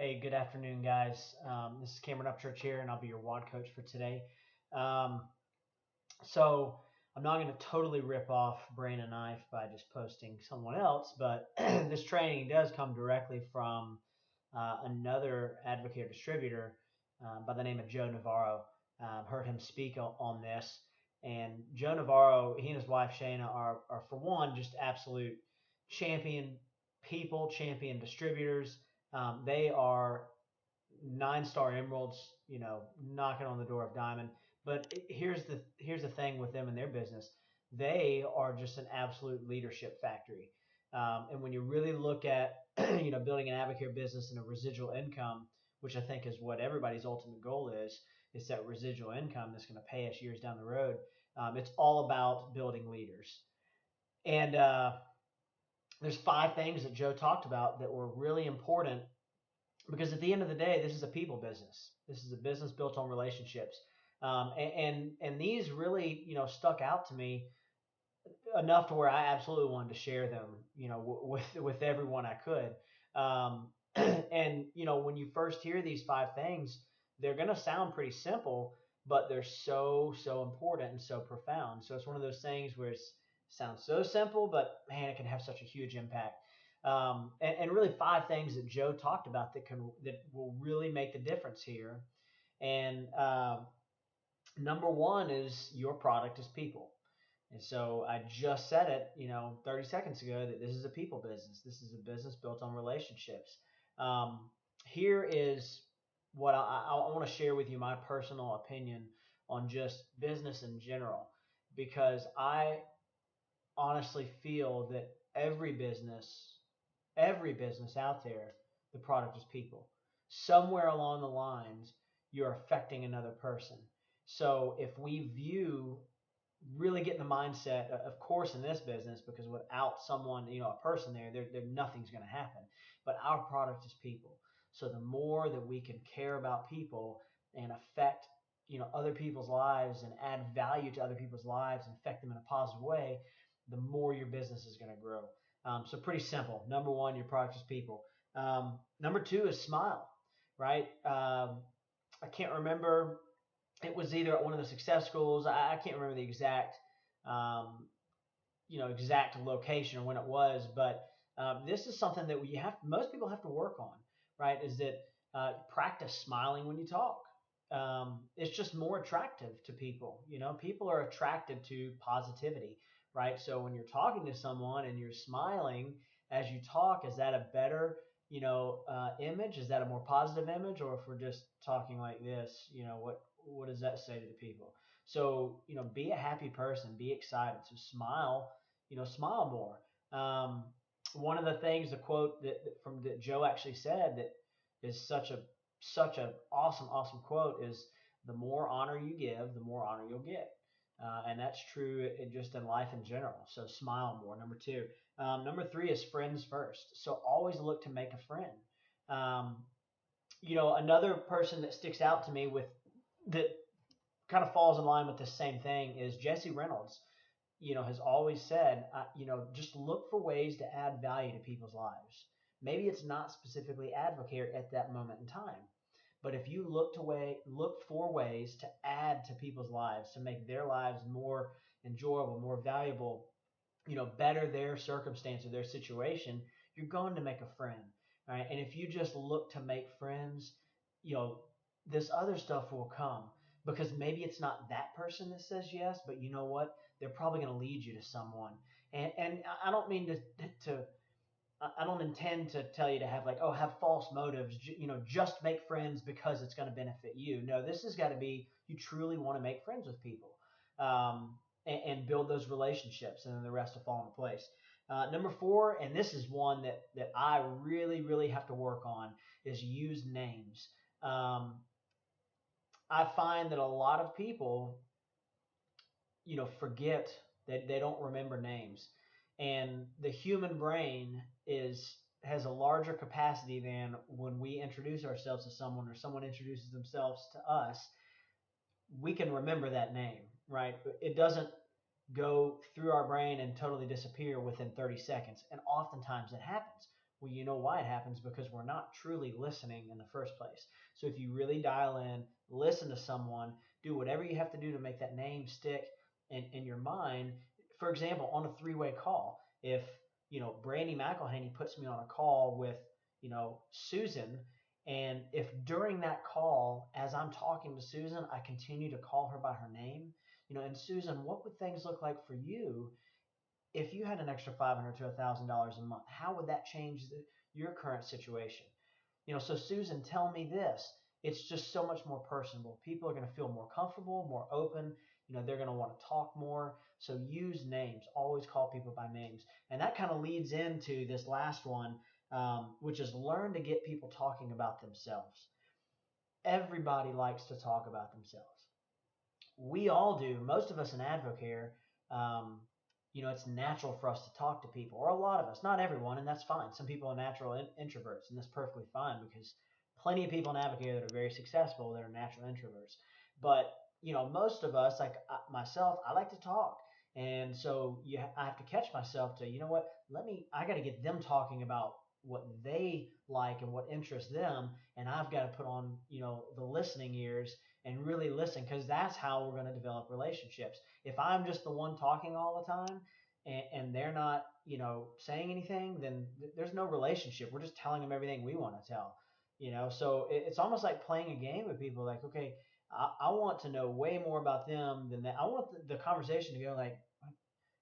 Hey, good afternoon, guys. This is Cameron Upchurch here, and I'll be your WOD coach for today. Um, so I'm not going to totally rip off Brain and Knife by just posting someone else, but this training does come directly from another advocate or distributor by the name of Joe Navarro. Heard him speak on this, and Joe Navarro, he and his wife Shayna are for one just absolute champion people, champion distributors. They are 9-star emeralds, knocking on the door of diamond. But here's the thing with them and their business, they are just an absolute leadership factory. And when you really look at building an advocate business and a residual income, which I think is what everybody's ultimate goal is that residual income that's going to pay us years down the road. It's all about building leaders. And there's 5 things that Joe talked about that were really important because at the end of the day, this is a people business. This is a business built on relationships, and these really stuck out to me enough to where I absolutely wanted to share them, with everyone I could. Um, and when you first hear these 5 things, they're gonna sound pretty simple, but they're so important and so profound. So it's one of those things where it sounds so simple, but man, it can have such a huge impact. And really 5 things that Joe talked about that will really make the difference here. And number one is your product is people. And so I just said it, 30 seconds ago that this is a people business. This is a business built on relationships. Um, Here is what I want to share with you my personal opinion on just business in general, because I honestly feel that every business out there, the product is people. Somewhere along the lines, you're affecting another person. So if we view really get in the mindset, of course, in this business, because without someone, a person there nothing's going to happen. But our product is people. So the more that we can care about people and affect, other people's lives and add value to other people's lives and affect them in a positive way, the more your business is going to grow. So pretty simple. Number one, your product is people. Number two is smile, right? I can't remember, it was either at one of the success schools. I can't remember the um, exact location or when it was, but this is something that most people have to work on, right? Is that practice smiling when you talk. It's just more attractive to people. People are attracted to positivity, right? So when you're talking to someone and you're smiling as you talk, is that a better, image? Is that a more positive image? Or if we're just talking like this, what does that say to the people? So, be a happy person, be excited. So smile, smile more. One of the things, the quote that Joe actually said that is such a awesome quote is the more honor you give, the more honor you'll get. And that's true just in life in general. So smile more. Number two. Number three is friends first. So always look to make a friend. Um, Another person that sticks out to me with that kind of falls in line with the same thing is Jesse Reynolds. Has always said, just look for ways to add value to people's lives. Maybe it's not specifically advocate at that moment in time, but if you look for ways to add to people's lives, to make their lives more enjoyable, more valuable, better their circumstance or their situation, you're going to make a friend, right? And if you just look to make friends, you know, this other stuff will come because maybe it's not that person that says yes, but you know what? They're probably going to lead you to someone. And I don't mean to I don't intend to tell you to have like, oh, have false motives, just make friends because it's going to benefit you. No, this has got to be you truly want to make friends with people, and build those relationships, and then the rest will fall into place. Number four, and this is one that I really have to work on, is use names. Um, I find that a lot of people, forget that they don't remember names. And the human brain has a larger capacity than when we introduce ourselves to someone or someone introduces themselves to us. We can remember that name, right? It doesn't go through our brain and totally disappear within 30 seconds. And oftentimes it happens Well, you know why it happens, because we're not truly listening in the first place. So if you really dial in, listen to someone, do whatever you have to do to make that name stick in your mind. For example, on a three-way call, if Brandy McElhaney puts me on a call with Susan, and if during that call, as I'm talking to Susan, I continue to call her by her name, and Susan, what would things look like for you if you had an extra $500 to $1,000 a month? How would that change your current situation? So Susan, tell me this. It's just so much more personable. People are going to feel more comfortable, more open. They're going to want to talk more. So use names. Always call people by names. And that kind of leads into this last one, which is learn to get people talking about themselves. Everybody likes to talk about themselves. We all do. Most of us in Advocare, um, it's natural for us to talk to people, or a lot of us, not everyone, and that's fine. Some people are natural introverts, and that's perfectly fine, because plenty of people in Advocare that are very successful that are natural introverts. But most of us, like myself, I like to talk, and so I have to catch myself to, what, I got to get them talking about what they like and what interests them, and I've got to put on, the listening ears and really listen, because that's how we're going to develop relationships. If I'm just the one talking all the time, and they're not, saying anything, then there's no relationship. We're just telling them everything we want to tell. So it's almost like playing a game with people. Like, okay, I want to know way more about them than that. I want the conversation to go like,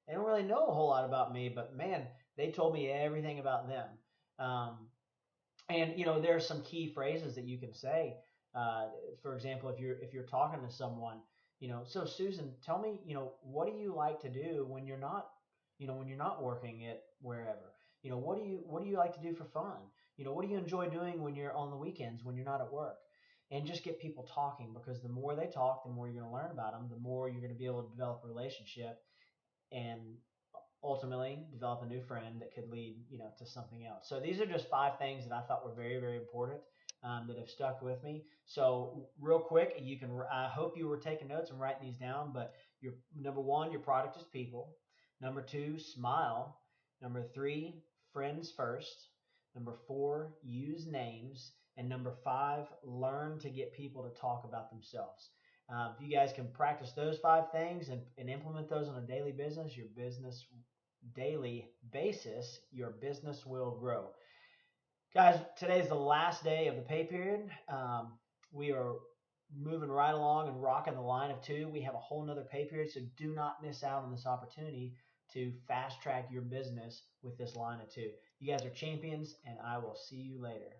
they don't really know a whole lot about me, but man, they told me everything about them. Um, and there are some key phrases that you can say. Uh, for example, if you're talking to someone, so Susan, tell me, what do you like to do when you're not working at wherever? What do you like to do for fun? What do you enjoy doing when you're on the weekends when you're not at work? And just get people talking, because the more they talk, the more you're going to learn about them, the more you're going to be able to develop a relationship, and ultimately develop a new friend that could lead to something else. So these are just 5 things that I thought were very, very important, that have stuck with me. So real quick, I hope you were taking notes and writing these down. But your number 1, your product is people. Number 2, smile. Number 3, friends first. Number 4, use names. And number 5, learn to get people to talk about themselves. If you guys can practice those 5 things and implement those on a daily basis, your business will grow. Guys, today is the last day of the pay period. We are moving right along and rocking the line of 2. We have a whole nother pay period, so do not miss out on this opportunity to fast track your business with this line of 2. You guys are champions, and I will see you later.